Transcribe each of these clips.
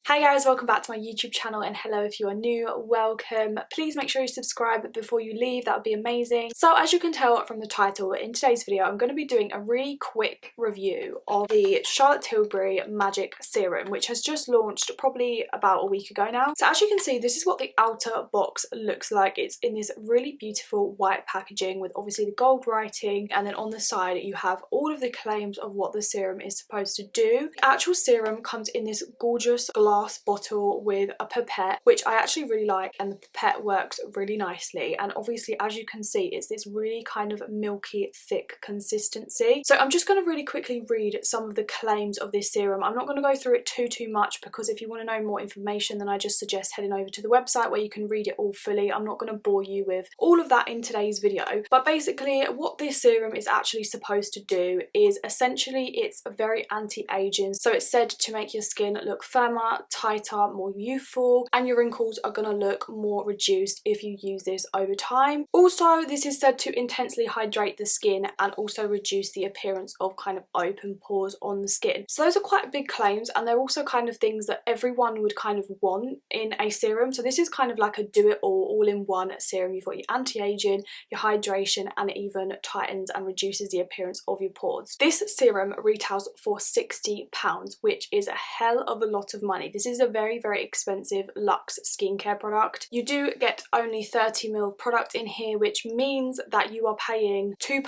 Hi guys, welcome back to my YouTube channel, and hello if you are new, welcome. Please make sure you subscribe before you leave, that would be amazing. So as you can tell from the title, in today's video I'm going to be doing a really quick review of the Charlotte Tilbury Magic Serum, which has just launched probably about a week ago now. So as you can see, this is what the outer box looks like. It's in this really beautiful white packaging with obviously the gold writing, and then on the side you have all of the claims of what the serum is supposed to do. The actual serum comes in this gorgeous glass bottle with a pipette, which I actually really like, and the pipette works really nicely. And obviously, as you can see, it's this really kind of milky thick consistency. So I'm just going to really quickly read some of the claims of this serum. I'm not going to go through it too much, because if you want to know more information, then I just suggest heading over to the website where you can read it all fully. I'm not going to bore you with all of that in today's video, but basically what this serum is actually supposed to do is essentially it's very anti-aging. So it's said to make your skin look firmer, tighter, more youthful, and your wrinkles are going to look more reduced if you use this over time. Also, this is said to intensely hydrate the skin and also reduce the appearance of kind of open pores on the skin. So those are quite big claims, and they're also kind of things that everyone would kind of want in a serum. So this is kind of like a all-in-one serum. You've got your anti-aging, your hydration, and it even tightens and reduces the appearance of your pores. This serum retails for £60, which is a hell of a lot of money. This is a very expensive luxe skincare product. You do get only 30ml of product in here, which means that you are paying £2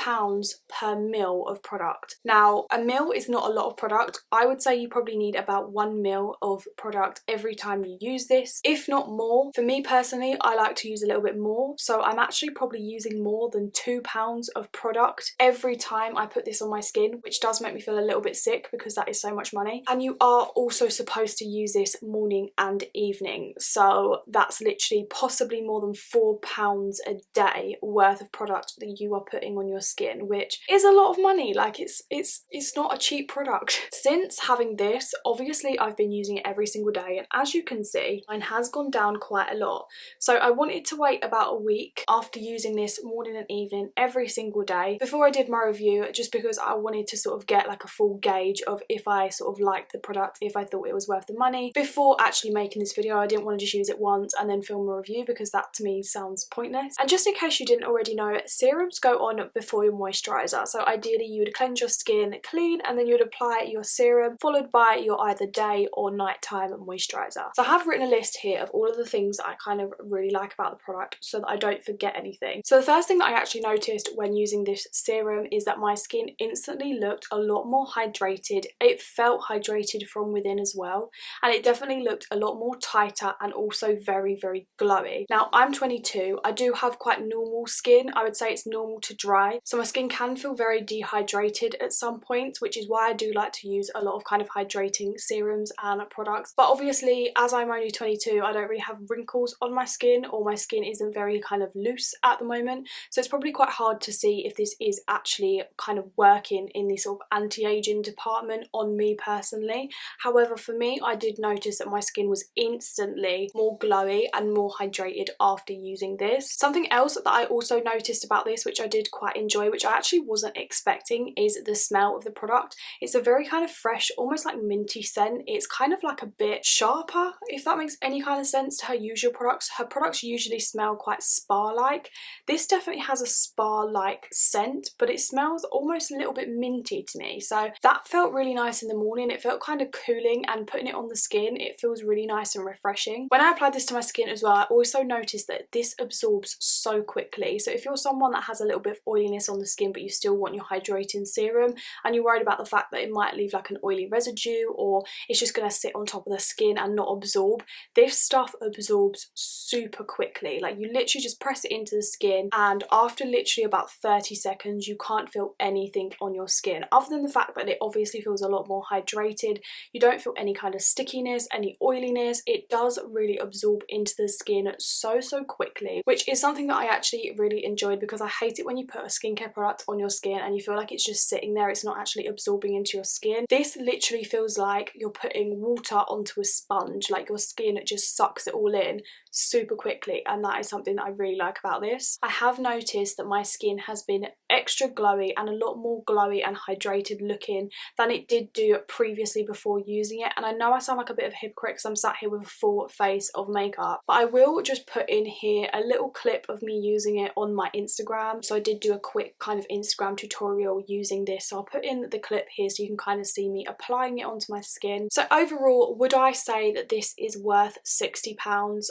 per ml of product. Now, a ml is not a lot of product. I would say you probably need about 1 ml of product every time you use this, if not more. For me personally, I like to use a little bit more, so I'm actually probably using more than £2 of product every time I put this on my skin, which does make me feel a little bit sick because that is so much money. And you are also supposed to use this morning and evening, so that's literally possibly more than £4 a day worth of product that you are putting on your skin, which is a lot of money. Like it's not a cheap product. Since having this, obviously I've been using it every single day, and as you can see, mine has gone down quite a lot. So I wanted to wait about a week after using this morning and evening every single day before I did my review, just because I wanted to sort of get like a full gauge of if I sort of liked the product, if I thought it was worth the money before actually making this video. I didn't want to just use it once and then film a review, because that to me sounds pointless. And just in case you didn't already know, serums go on before your moisturizer. So ideally you would cleanse your skin clean, and then you would apply your serum followed by your either day or nighttime moisturizer. So I have written a list here of all of the things that I kind of really like about the product so that I don't forget anything. So the first thing that I actually noticed when using this serum is that my skin instantly looked a lot more hydrated. It felt hydrated from within as well, and it definitely looked a lot more tighter and also very glowy. Now, I'm 22. I do have quite normal skin. I would say it's normal to dry, so my skin can feel very dehydrated at some points, which is why I do like to use a lot of kind of hydrating serums and products. But obviously, as I'm only 22, I don't really have wrinkles on my skin, or my skin isn't very kind of loose at the moment, so it's probably quite hard to see if this is actually kind of working in this sort of anti-aging department on me personally. However, for me, I did notice that my skin was instantly more glowy and more hydrated after using this. Something else that I also noticed about this, which I did quite enjoy, which I actually wasn't expecting, is the smell of the product. It's a very kind of fresh, almost like minty scent. It's kind of like a bit sharper, if that makes any kind of sense, to her usual products. Her products usually smell quite spa-like. This definitely has a spa-like scent, but it smells almost a little bit minty to me. So that felt really nice in the morning. It felt kind of cooling, and putting it on the skin, it feels really nice and refreshing. When I applied this to my skin as well, I also noticed that this absorbs so quickly. So if you're someone that has a little bit of oiliness on the skin but you still want your hydrating serum, and you're worried about the fact that it might leave like an oily residue, or it's just going to sit on top of the skin and not absorb, this stuff absorbs super quickly. Like, you literally just press it into the skin, and after literally about 30 seconds you can't feel anything on your skin, other than the fact that it obviously feels a lot more hydrated. You don't feel any kind of stickiness, any oiliness. It does really absorb into the skin so quickly, which is something that I actually really enjoyed, because I hate it when you put a skincare product on your skin and you feel like it's just sitting there, it's not actually absorbing into your skin. This literally feels like you're putting water onto a sponge, like your skin just sucks it all in super quickly, and that is something that I really like about this. I have noticed that my skin has been extra glowy and a lot more glowy and hydrated looking than it did do previously before using it, and I know I sound like like a bit of a hypocrite because I'm sat here with a full face of makeup, but I will just put in here a little clip of me using it on my Instagram. So I did do a quick kind of Instagram tutorial using this, so I'll put in the clip here so you can kind of see me applying it onto my skin. So overall, would I say that this is worth £60?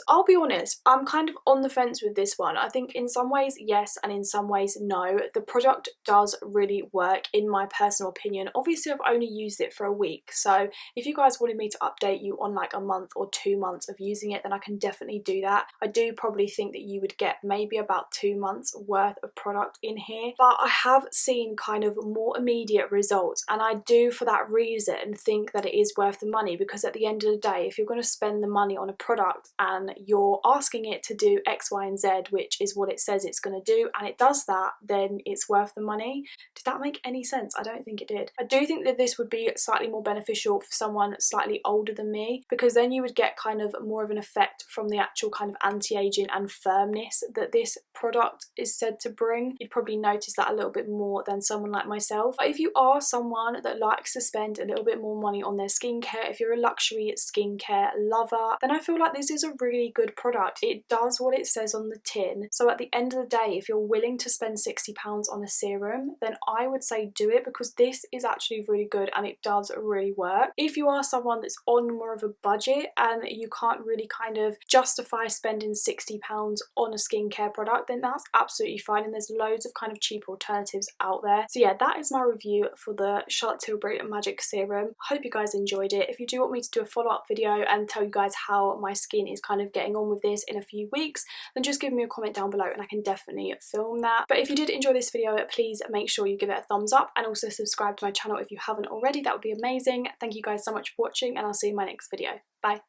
I'll be honest, I'm kind of on the fence with this one. I think in some ways yes, and in some ways no. The product does really work in my personal opinion. Obviously I've only used it for a week, so if you guys wanted me to update you on like a month or 2 months of using it, then I can definitely do that. I do probably think that you would get maybe about 2 months worth of product in here, but I have seen kind of more immediate results, and I do for that reason think that it is worth the money, because at the end of the day, if you're going to spend the money on a product and you're asking it to do X, Y and Z, which is what it says it's going to do, and it does that, then it's worth the money. Did that make any sense? I don't think it did. I do think that this would be slightly more beneficial for someone slightly older than me, because then you would get kind of more of an effect from the actual kind of anti-aging and firmness that this product is said to bring. You'd probably notice that a little bit more than someone like myself. But if you are someone that likes to spend a little bit more money on their skincare, if you're a luxury skincare lover, then I feel like this is a really good product. It does what it says on the tin. So at the end of the day, if you're willing to spend £60 on a serum, then I would say do it, because this is actually really good and it does really work. If you are someone that's on more of a budget and you can't really kind of justify spending £60 on a skincare product, then that's absolutely fine, and there's loads of kind of cheap alternatives out there. So yeah, that is my review for the Charlotte Tilbury Magic Serum. I hope you guys enjoyed it. If you do want me to do a follow-up video and tell you guys how my skin is kind of getting on with this in a few weeks, then just give me a comment down below and I can definitely film that. But if you did enjoy this video, please make sure you give it a thumbs up and also subscribe to my channel if you haven't already. That would be amazing. Thank you guys so much for watching, and I'll see you in my next video. Bye.